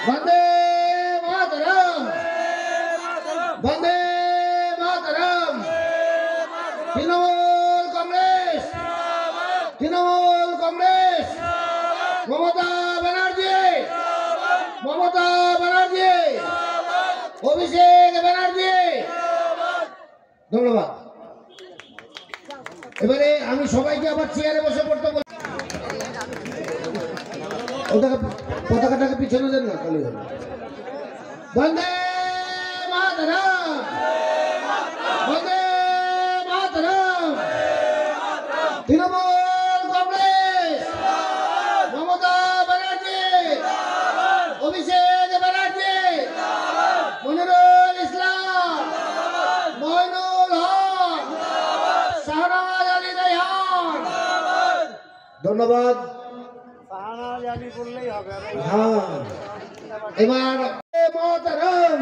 वंदे मातरम वंदे मातरम तृणमूल कांग्रेस ममता बनर्जी अभिषेक बनर्जी धन्यवाद। এবারে আমি সবাইকে আবার চেয়ারে বসে পড়তে বলি। পতাকাটাকে পিছনে দেন না খালি হলো। বন্দে মাতরম বন্দে মাতরম তৃণমূল কংগ্রেস মমতা ব্যানার্জি অভিষেক ব্যানার্জি মনিরুল ইসলাম মইনুল হক শাহনাজ আলী রায়হান ধন্যবাদ। हाँ एबार मातरम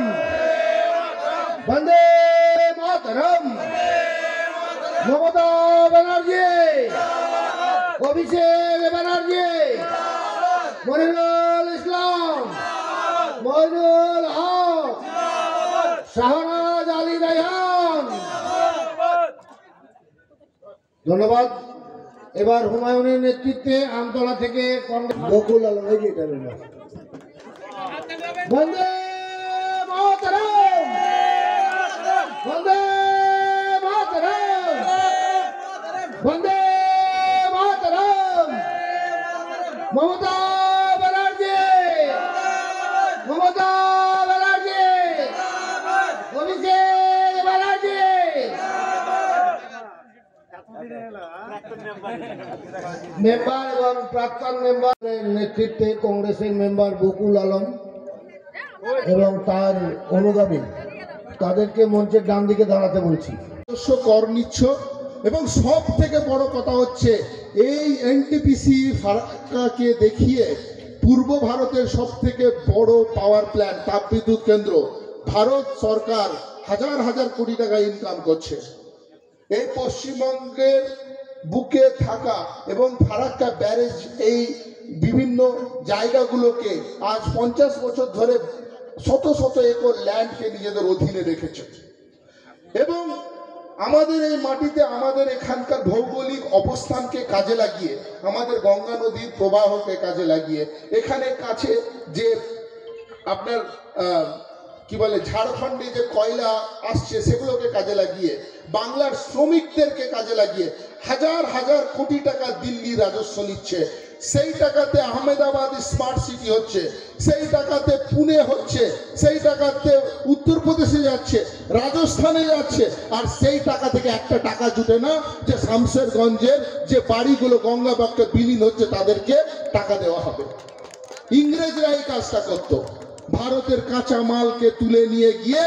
वंदे मातरम ममता बनर्जी अभिषेक बनर्जी मनिरुल इस्लाम मइनुल हक शाहनाज आली रायहान धन्यवाद। এবার হুমায়ুনের নেতৃত্বে আমতলা থেকে বকুল আলম বন্দে মাতরম বন্দে মাতরম বন্দে মাতরম মমতা ব্যানার্জি অভিষেক ব্যানার্জি মেম্বার এবং প্রাক্তন মেম্বারের নেতৃত্বে কংগ্রেসের মেম্বার বকুল আলম এবং তার অনুগামী তাদেরকে মঞ্চের ডান দিকে দাঁড়াতে বলছি। কর নিচ্ছ এবং সব থেকে বড় কথা হচ্ছে এই এনটিপিসি ফারাক্কাকে দেখিয়ে পূর্ব ভারতের সব থেকে বড় পাওয়ার প্ল্যান্ট তাপবিদ্যুৎ কেন্দ্র ভারত সরকার হাজার হাজার কোটি টাকা ইনকাম করছে। এই পশ্চিমবঙ্গের বুকে থাকা এবং ফারাক্কা ব্যারেজ এই বিভিন্ন জায়গাগুলোকে আজ 50 বছর ধরে শত শত একর ল্যান্ডকে নিজেদের অধীনে রেখেছে এবং আমাদের এই মাটিতে আমাদের এখানকার ভৌগোলিক অবস্থানকে কাজে লাগিয়ে আমাদের গঙ্গা নদীর প্রবাহকে কাজে লাগিয়ে এখানে কাছে যে আপনার কি বলে ঝাড়খণ্ডে যে কয়লা আসছে সেগুলোকে কাজে লাগিয়ে বাংলার শ্রমিকদেরকে কাজে লাগিয়ে হাজার হাজার কোটি টাকা দিল্লি রাজস্ব নিচ্ছে। সেই টাকাতে আহমেদাবাদ স্মার্ট সিটি হচ্ছে, সেই টাকাতে পুনে হচ্ছে, সেই টাকাতে উত্তরপ্রদেশে যাচ্ছে, রাজস্থানে যাচ্ছে, আর সেই টাকা থেকে একটা টাকা জুটে না যে শামশেরগঞ্জের যে বাড়িগুলো গঙ্গা বাক্যে বিলীন হচ্ছে তাদেরকে টাকা দেওয়া হবে। ইংরেজরা এই কাজটা করতো, ভারতের কাঁচা মালকে তুলে নিয়ে গিয়ে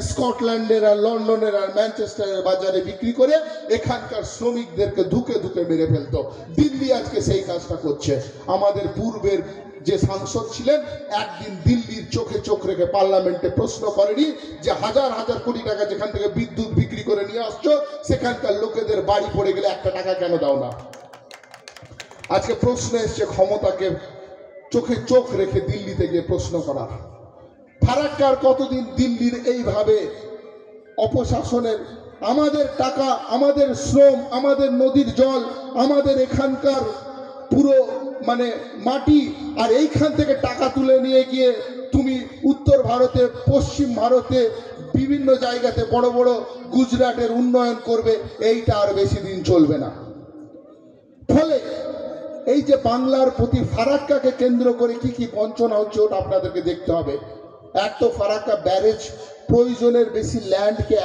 স্কটল্যান্ডের আর লন্ডনের আর ম্যানচেস্টারের বাজারে বিক্রি করে এখানকার শ্রমিকদেরকে ধুকে ধুকে মেরে ফেলতো। দিল্লি আজকে সেই কাজটা করছে। আমাদের পূর্বের যে সাংসদ ছিলেন একদিন দিল্লির চোখে চোখ রেখে পার্লামেন্টে প্রশ্ন করেনি যে হাজার হাজার কোটি টাকা যেখান থেকে বিদ্যুৎ বিক্রি করে নিয়ে আসছো সেখানকার লোকেদের বাড়ি পড়ে গেলে একটা টাকা কেন দাও না? আজকে প্রশ্ন এসছে ক্ষমতাকে চোখে চোখ রেখে দিল্লিতে গিয়ে প্রশ্ন করার। ফারাক্কার কতদিন দিল্লির এইভাবে অপশাসনের আমাদের টাকা, আমাদের শ্রম, আমাদের নদীর জল, আমাদের এখানকার পুরো মানে মাটি, আর এইখান থেকে টাকা তুলে নিয়ে গিয়ে তুমি উত্তর ভারতে পশ্চিম ভারতে বিভিন্ন জায়গাতে বড় বড় গুজরাটের উন্নয়ন করবে, এইটা আর বেশি দিন চলবে না। ফলে এই যে বাংলার প্রতি ফারাক্কাকে কেন্দ্র করে কি কি বঞ্চনা হচ্ছে ওটা আপনাদেরকে দেখতে হবে। এক তো ফারাক্কা ব্যারেজ প্রয়োজনের বেশি ল্যান্ডকে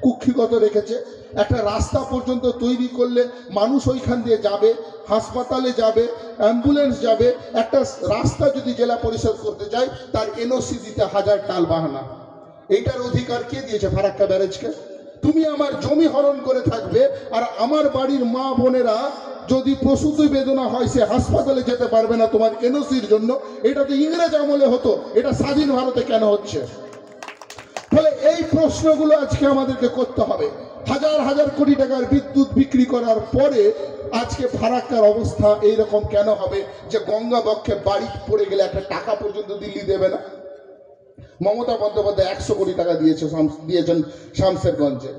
কুক্ষিগত রেখেছে। একটা রাস্তা পর্যন্ত তৈরি করলে মানুষ ওইখান দিয়ে যাবে, হাসপাতালে যাবে, অ্যাম্বুলেন্স যাবে। একটা রাস্তা যদি জেলা পরিষদ করতে যায় তার এনওসি দিতে হাজার টাল বাহানা। এইটার অধিকার কে দিয়েছে ফারাক্কা ব্যারেজকে? তুমি আমার জমি হরণ করে থাকবে আর আমার বাড়ির মা বোনেরা যদি প্রসূতি বেদনা হয় সে হাসপাতালে যেতে পারবে না তোমার এনওসির জন্য। এটা তো ইংরেজ আমলে হতো, এটা স্বাধীন ভারতে কেন হচ্ছে? ফলে এই প্রশ্নগুলো আজকে আমাদেরকে করতে হবে। হাজার হাজার কোটি টাকার বিদ্যুৎ বিক্রি করার পরে আজকে ফারাক্কার অবস্থা এইরকম কেন হবে যে গঙ্গা বক্ষে বাড়ি পড়ে গেলে একটা টাকা পর্যন্ত দিল্লি দেবে না? মমতা বন্দ্যোপাধ্যায় 100 কোটি টাকা দিয়েছেন শামসেরগঞ্জে,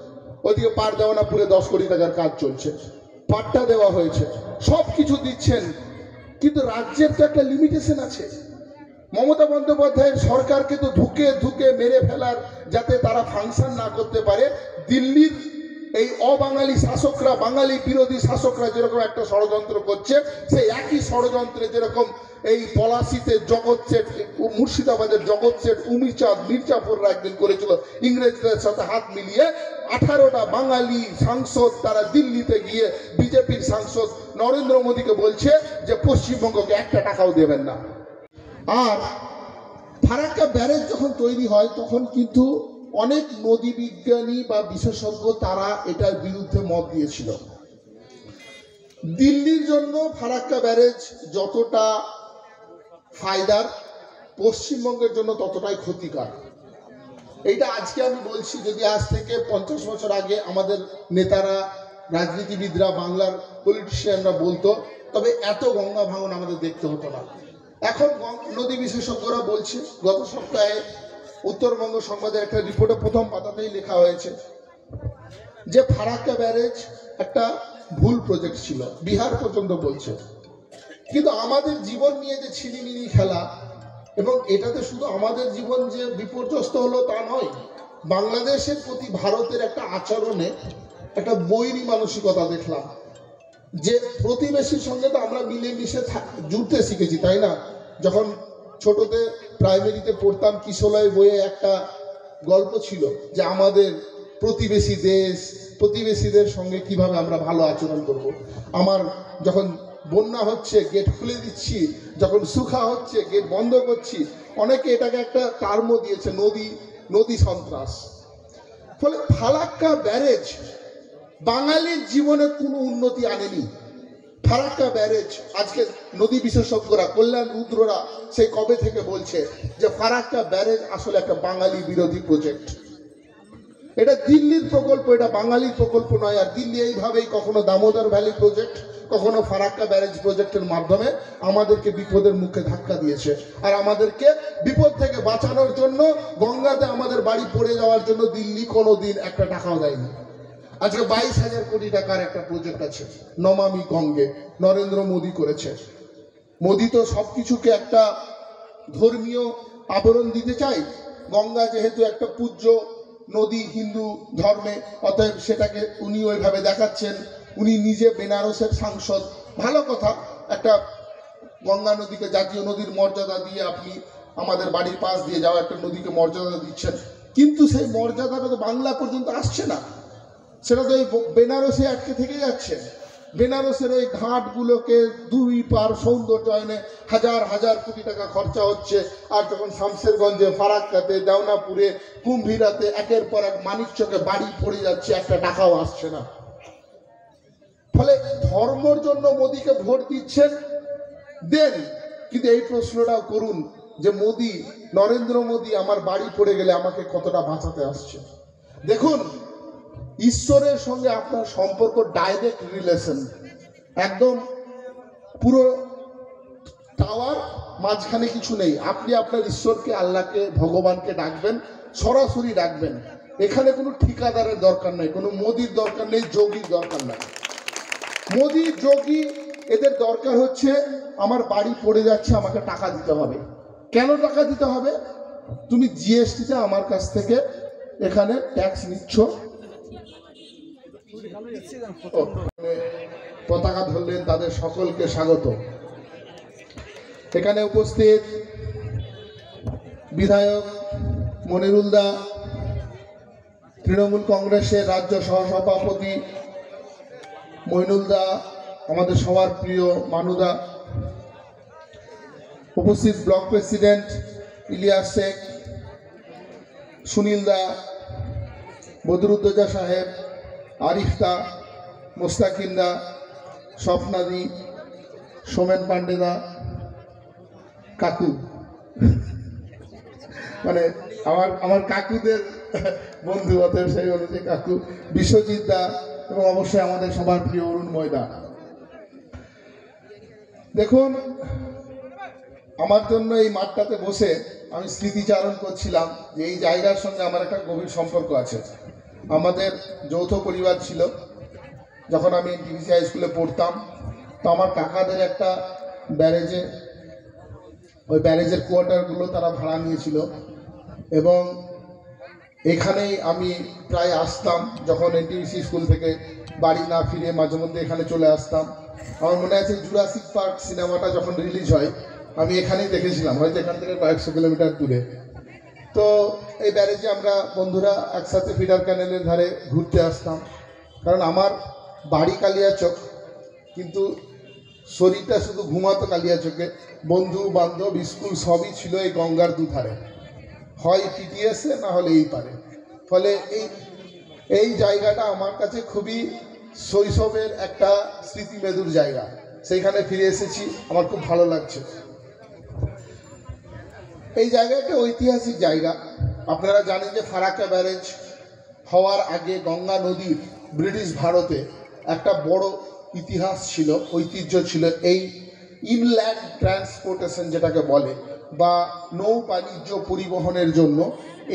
ওইদিকে পার দেওয়ানাপুরে 10 কোটি টাকার কাজ চলছে, পাট্টা দেওয়া হয়েছে, সব কিছু দিচ্ছেন, কিন্তু রাজ্যের তো একটা লিমিটেশন আছে। মমতা বন্দ্যোপাধ্যায়ের সরকারকে তো ধুকে ধুকে মেরে ফেলার, যাতে তারা ফাংশন না করতে পারে। দিল্লির এই অবাঙালি শাসকরা, বাঙালি বিরোধী শাসকরা যেরকম একটা ষড়যন্ত্র করছে, সেই একই ষড়যন্ত্রে যেরকম এই পলাশিতে জগৎ শেঠ, মুর্শিদাবাদের জগৎ শেঠ, উমিচাঁদ, মির্জাপুররা একদিন করেছিল ইংরেজদের সাথে হাত মিলিয়ে। 18টা বাঙালি সাংসদ তারা দিল্লিতে গিয়ে বিজেপির সাংসদ নরেন্দ্র মোদীকে বলছে যে পশ্চিমবঙ্গকে একটা টাকাও দেবেন না। আর ফারাক্কা ব্যারেজ যখন তৈরি হয় তখন কিন্তু অনেক নদী বিজ্ঞানী বা বিশেষজ্ঞ তারা এটার বিরুদ্ধে মত দিয়েছিল। দিল্লির জন্য ফারাক্কা ব্যারেজ যতটা ফায়দার, পশ্চিমবঙ্গের জন্য ততটাই ক্ষতিকর। এইটা আজকে আমি বলছি, যদি আজ থেকে 50 বছর আগে আমাদের নেতারা, রাজনীতিবিদরা, বাংলার পলিটিশিয়ানরা বলতো, তবে এত গঙ্গা ভাঙন আমাদের দেখতে হতো না। এখন নদী বিশেষজ্ঞরা বলছে, গত সপ্তাহে উত্তরবঙ্গ সংবাদের একটা রিপোর্টে প্রথম পাতাতেই লেখা হয়েছে যে ফারাক্কা ব্যারেজ একটা ভুল প্রজেক্ট ছিল, বিহার পর্যন্ত বলছে। কিন্তু আমাদের জীবন নিয়ে যে ছিনিমিনি খেলা, এবং এটাতে শুধু আমাদের জীবন যে বিপর্যস্ত হলো তা নয়, বাংলাদেশের প্রতি ভারতের একটা আচরণে একটা বৈরী মানসিকতা দেখলাম। যে প্রতিবেশীর সঙ্গে তো আমরা মিলেমিশে জুড়তে শিখেছি, তাই না? যখন ছোটতে প্রাইমারিতে পড়তাম, কিশোলয় বইয়ে একটা গল্প ছিল যে আমাদের প্রতিবেশী দেশ, প্রতিবেশীদের সঙ্গে কিভাবে আমরা ভালো আচরণ করব। আমার যখন বন্যা হচ্ছে গেট খুলে দিচ্ছি, যখন শুখা হচ্ছে গেট বন্ধ করছি। অনেকে এটাকে একটা টার্মও দিয়েছে নদী সন্ত্রাস। ফলে ফারাক্কা ব্যারেজ বাঙালির জীবনে কোনো উন্নতি আনেনি। ফারাক্কা ব্যারেজ আজকে নদী বিশেষজ্ঞরা, কল্যাণ রুদ্ররা সেই কবে থেকে বলছে যে ফারাক্কা ব্যারেজ আসলে একটা বাঙালি বিরোধী প্রজেক্ট। এটা দিল্লির প্রকল্প, এটা বাঙালির প্রকল্প নয়। আর দিল্লি এইভাবেই কখনো দামোদর ভ্যালি প্রজেক্ট, কখনো ফারাক্কা ব্যারেজ প্রজেক্টের মাধ্যমে আমাদেরকে বিপদের মুখে ধাক্কা দিয়েছে। আর আমাদেরকে বিপদ থেকে বাঁচানোর জন্য, গঙ্গাতে আমাদের বাড়ি পড়ে যাওয়ার জন্য দিল্লি কোনোদিন একটা টাকাও দেয়নি। আজকে 22,000 কোটি টাকার একটা প্রজেক্ট আছে নমামি গঙ্গে, নরেন্দ্র মোদী করেছে। মোদী তো সবকিছুকে একটা ধর্মীয় আবরণ দিতে চায়। গঙ্গা যেহেতু একটা পূজ্য নদী হিন্দু ধর্মে, অতএব সেটাকে উনি ওইভাবে দেখাচ্ছেন। উনি নিজে বেনারসের সাংসদ, ভালো কথা। একটা গঙ্গা নদীকে জাতীয় নদীর মর্যাদা দিয়ে আপনি আমাদের বাড়ির পাশ দিয়ে যাওয়া একটা নদীকে মর্যাদা দিচ্ছেন, কিন্তু সেই মর্যাদাটা তো বাংলা পর্যন্ত আসছে না। সেটা তো এই বেনারসে আটকে থেকে যাচ্ছে। বেনারসের ওই ঘাটগুলোকে 2 পার সৌন্দর্যায়নে হাজার হাজার কোটি টাকা খরচা হচ্ছে। আর যখন শামসেরগঞ্জে, ফারাক্কাতে, দেওনাপুরে, কুম্ভীরাতে একের পর এক মানিকচকে বাড়ি পড়ে যাচ্ছে, একটা টাকাও আসছে না। ফলে ধর্মর জন্য মোদীকে ভোট দিচ্ছেন, দেন, কিন্তু এই প্রশ্নটাও করুন যে মোদী, নরেন্দ্র মোদী আমার বাড়ি পড়ে গেলে আমাকে কতটা বাঁচাতে আসছে। দেখুন, ঈশ্বরের সঙ্গে আপনার সম্পর্ক ডাইরেক্ট রিলেশন, একদম পুরো টাওয়ার, মাঝখানে কিছু নেই। আপনি আপনার ঈশ্বরকে, আল্লাহকে, ভগবানকে ডাকবেন, সরাসরি ডাকবেন। এখানে কোনো ঠিকাদারের দরকার নেই, কোনো মোদির দরকার নেই, যোগীর দরকার নেই। মোদি, যোগী এদের দরকার হচ্ছে আমার বাড়ি পড়ে যাচ্ছে, আমাকে টাকা দিতে হবে। কেন টাকা দিতে হবে? তুমি জিএসটিতে আমার কাছ থেকে এখানে ট্যাক্স নিচ্ছ। পতাকা ধরলেন, তাদের সকলকে স্বাগত। এখানে উপস্থিত বিধায়ক মনিরুল দা, তৃণমূল কংগ্রেসের রাজ্য সহসভাপতি মইনুল দা, আমাদের সবার প্রিয় মানুদা, উপস্থিত ব্লক প্রেসিডেন্ট ইলিয়াস শেখ, সুনীল দা, বদরুদ্দোজা সাহেব, আরিফ দা, মোস্তাকিন দা, স্বপ্নাদি, সোমেন পান্ডেদা, কাকু, মানে আমার কাকুদের বন্ধু, অতএব সেই অনুযায়ী কাকু, বিশ্বজিৎ দা, এবং অবশ্যই আমাদের সবার প্রিয় অরুণময় দা। দেখুন, আমার জন্য এই মাঠটাতে বসে আমি স্মৃতিচারণ করছিলাম যে এই জায়গার সঙ্গে আমার একটা গভীর সম্পর্ক আছে। আমাদের যৌথ পরিবার ছিল। যখন আমি এনটিপিসি হাই স্কুলে পড়তাম, তো আমার কাকাদের একটা ব্যারেজে, ওই ব্যারেজের কোয়ার্টারগুলো তারা ভাড়া নিয়েছিল এবং এখানেই আমি প্রায় আসতাম। যখন এনটিপিসি স্কুল থেকে বাড়ি না ফিরে মাঝে মধ্যে এখানে চলে আসতাম। আমার মনে আছে জুরাসিক পার্ক সিনেমাটা যখন রিলিজ হয় আমি এখানেই দেখেছিলাম, হয়তো এখান থেকে কয়েকশো কিলোমিটার দূরে। তো এই ব্যারেজে আমরা বন্ধুরা একসাথে ফিডার ক্যানেলের ধারে ঘুরতে আসতাম, কারণ আমার বাড়ি কালিয়াচক, কিন্তু শরীরটা শুধু ঘুমাতো কালিয়াচকে। বন্ধু বান্ধব স্কুল সবই ছিল এই গঙ্গার দুধারে, হয় পিটিএসে না হলে এই পারে। ফলে এই জায়গাটা আমার কাছে খুবই শৈশবের একটা স্মৃতিমেদুর জায়গা। সেইখানে ফিরে এসেছি, আমার খুব ভালো লাগছে। এই জায়গাটা ঐতিহাসিক জায়গা। আপনারা জানেন যে ফারাক্কা ব্যারেজ হওয়ার আগে গঙ্গা নদীর ব্রিটিশ ভারতে একটা বড় ইতিহাস ছিল, ঐতিহ্য ছিল। এই ইনল্যান্ড ট্রান্সপোর্টেশন যেটাকে বলে, বা নৌ বাণিজ্য পরিবহনের জন্য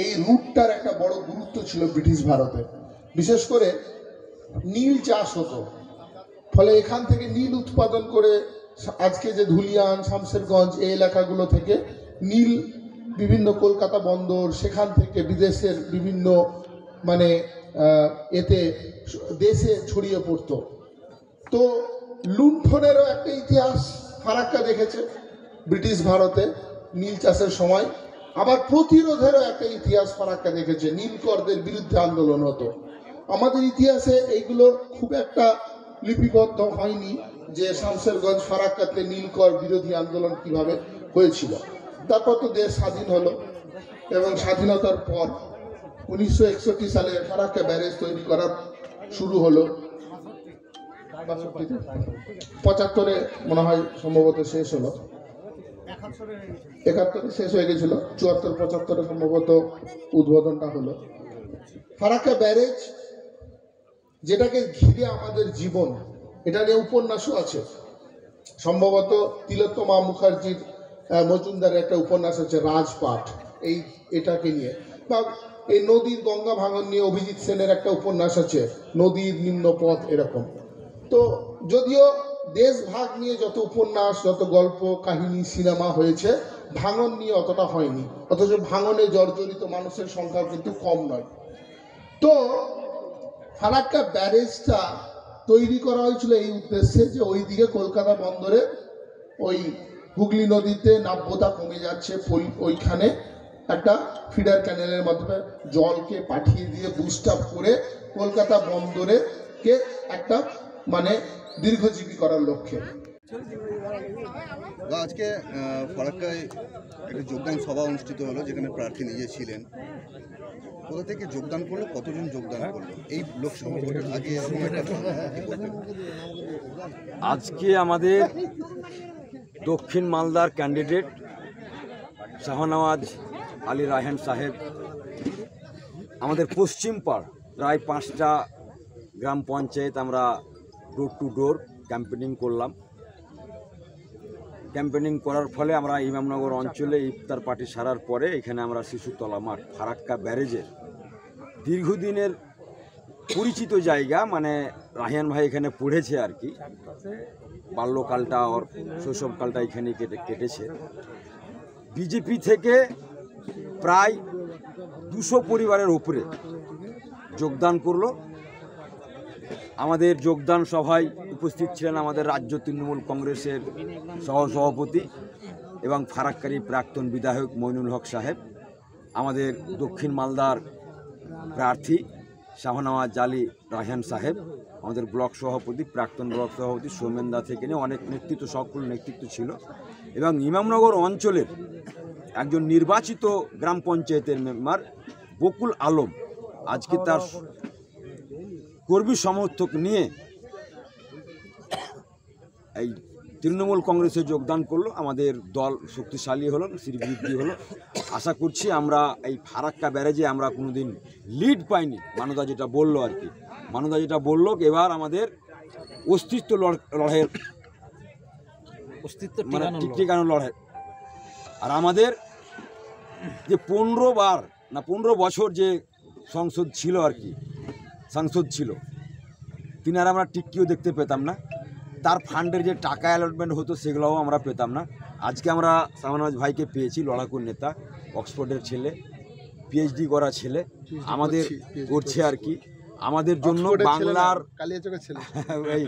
এই রুটটার একটা বড় গুরুত্ব ছিল ব্রিটিশ ভারতে। বিশেষ করে নীল চাষ হতো, ফলে এখান থেকে নীল উৎপাদন করে আজকে যে ধুলিয়ান, শামশেরগঞ্জ এই এলাকাগুলো থেকে নীল বিভিন্ন কলকাতা বন্দর, সেখান থেকে বিদেশের বিভিন্ন মানে এতে দেশে ছড়িয়ে পড়তো। তো লুণ্ঠনেরও একটা ইতিহাস ফারাক্কা দেখেছে ব্রিটিশ ভারতে নীল চাষের সময়। আবার প্রতিরোধেরও একটা ইতিহাস ফারাক্কা দেখেছে, নীলকরদের বিরুদ্ধে আন্দোলন হতো। আমাদের ইতিহাসে এইগুলো খুব একটা লিপিবদ্ধ হয়নি যে শামশেরগঞ্জ ফারাক্কাতে নীলকর বিরোধী আন্দোলন কিভাবে হয়েছিল। তারপর তো দেশ স্বাধীন হলো এবং স্বাধীনতার পর 1961 সালে ফারাক্কা ব্যারেজ তৈরি করা শুরু হলো। 75-এ মনে হয় সম্ভবত শেষ হলো, 71-এ শেষ হয়ে গেছিল, 74-75-এ সম্ভবত উদ্বোধনটা হলো। ফারাক্কা ব্যারেজ যেটাকে ঘিরে আমাদের জীবন, এটা নিয়ে উপন্যাসও আছে। সম্ভবত তিলোত্তমা মুখার্জির মজুমদারের একটা উপন্যাস আছে রাজপাট, এটাকে নিয়ে। বা এই নদীর গঙ্গা ভাঙন নিয়ে অভিজিৎ সেনের একটা উপন্যাস আছে নদীর নিম্নপথ, এরকম। তো যদিও দেশ ভাগ নিয়ে যত উপন্যাস, যত গল্প কাহিনী সিনেমা হয়েছে, ভাঙন নিয়ে অতটা হয়নি। অথচ ভাঙনে জর্জরিত মানুষের সংখ্যা কিন্তু কম নয়। তো ফারাক্কা ব্যারেজটা তৈরি করা হয়েছিল এই উদ্দেশ্যে যে ওইদিকে কলকাতা বন্দরে ওই হুগলি নদীতে নাব্যতা কমে যাচ্ছে, ওইখানে একটা ফিডার ক্যানেলের মাধ্যমে জলকে পাঠিয়ে দিয়ে বুস্ট আপ করে কলকাতা বন্দরে কে একটা মানে দীর্ঘজীবী করার লক্ষ্যে। আজকে ফারাক্কায় একটা যোগদান সভা অনুষ্ঠিত হলো, যেখানে প্রার্থী নিজে ছিলেন। কোথা থেকে যোগদান করলো, কতজন যোগদান করলো এই লোকসভা ভোটের আগে? আজকে আমাদের দক্ষিণ মালদার ক্যান্ডিডেট শাহনওয়াজ আলী রায়হান সাহেব আমাদের পশ্চিম পাড় প্রায় 5টা গ্রাম পঞ্চায়েত আমরা ডোর টু ডোর ক্যাম্পেনিং করলাম। ক্যাম্পেনিং করার ফলে আমরা ইমামনগর অঞ্চলে ইফতার পার্টি সারার পরে এখানে আমরা শিশুতলা মাঠ ফারাক্কা ব্যারেজের দীর্ঘদিনের পরিচিত জায়গা, মানে রায়হান ভাই এখানে পড়েছে আর কি, বাল্যকালটা ওর শৈশবকালটা এখানে কেটেছে। বিজেপি থেকে প্রায় 200 পরিবারের উপরে যোগদান করলো। আমাদের যোগদান সভায় উপস্থিত ছিলেন আমাদের রাজ্য তৃণমূল কংগ্রেসের সহসভাপতি এবং ফারাক্কারই প্রাক্তন বিধায়ক মইনুল হক সাহেব, আমাদের দক্ষিণ মালদার প্রার্থী শাহনওয়াজ আলী রায়হান সাহেব, আমাদের ব্লক সভাপতি, প্রাক্তন ব্লক সভাপতি সৌমেন দা থেকে নিয়ে অনেক সকল নেতৃত্ব ছিল। এবং ইমামনগর অঞ্চলের একজন নির্বাচিত গ্রাম পঞ্চায়েতের মেম্বার বকুল আলম আজকে তার কর্মী সমর্থক নিয়ে এই তৃণমূল কংগ্রেসে যোগদান করলো। আমাদের দল শক্তিশালী হলো, শ্রীবৃদ্ধি হলো। আশা করছি আমরা এই ফারাক্কা ব্যারেজে আমরা কোনোদিন লিড পাইনি। মানুদা যেটা বললো আর কি, মানুদা যেটা বললো, এবার আমাদের অস্তিত্ব লড়াইয়ের মানে টিকানো লড়াই। আর আমাদের যে 15 বছর যে সংসদ ছিল আর কি, সাংসদ ছিল, তিনারা আমরা টিকিও দেখতে পেতাম না। তার ফান্ডের যে টাকা অ্যালটমেন্ট হতো সেগুলোও আমরা পেতাম না। আজকে আমরা শাহনওয়াজ ভাইকে পেয়েছি, লড়াকুর নেতা, অক্সফোর্ডের ছেলে, পিএইচডি করা ছেলে, আমাদের করছে আর কি। আমাদের জন্য বাংলার এই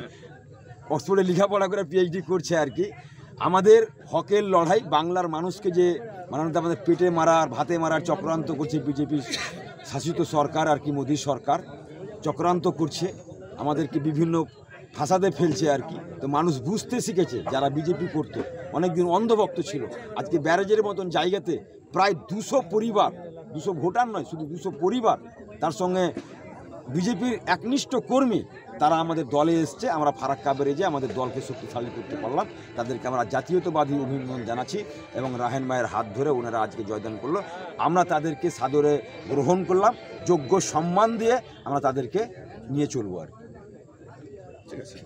অক্সফোর্ডে লেখাপড়া করে পিএইচডি করছে আর কি। আমাদের হকের লড়াই, বাংলার মানুষকে যে মানে আমাদের পেটে মারার ভাতে মারার চক্রান্ত করছে বিজেপি শাসিত সরকার আর কি, মোদী সরকার চক্রান্ত করছে, আমাদেরকে বিভিন্ন ফাঁসাতে ফেলছে আর কি। তো মানুষ বুঝতে শিখেছে, যারা বিজেপি করতো অনেকদিন অন্ধভক্ত ছিল, আজকে ব্যারেজের মতন জায়গাতে প্রায় 200 পরিবার, 200 ভোটার নয়, শুধু 200 পরিবার, তার সঙ্গে বিজেপির একনিষ্ঠ কর্মী, তারা আমাদের দলে এসছে। আমরা ফারাক্কা ব্যারেজে আমাদের দলকে শক্তিশালী করতে পারলাম। তাদেরকে আমরা জাতীয়তাবাদী অভিনন্দন জানাচ্ছি এবং রাহেন ভাইয়ের হাত ধরে ওনারা আজকে জয়দান করলো। আমরা তাদেরকে সাদরে গ্রহণ করলাম, যোগ্য সম্মান দিয়ে আমরা তাদেরকে নিয়ে চলবো আর কি। ঠিক আছে।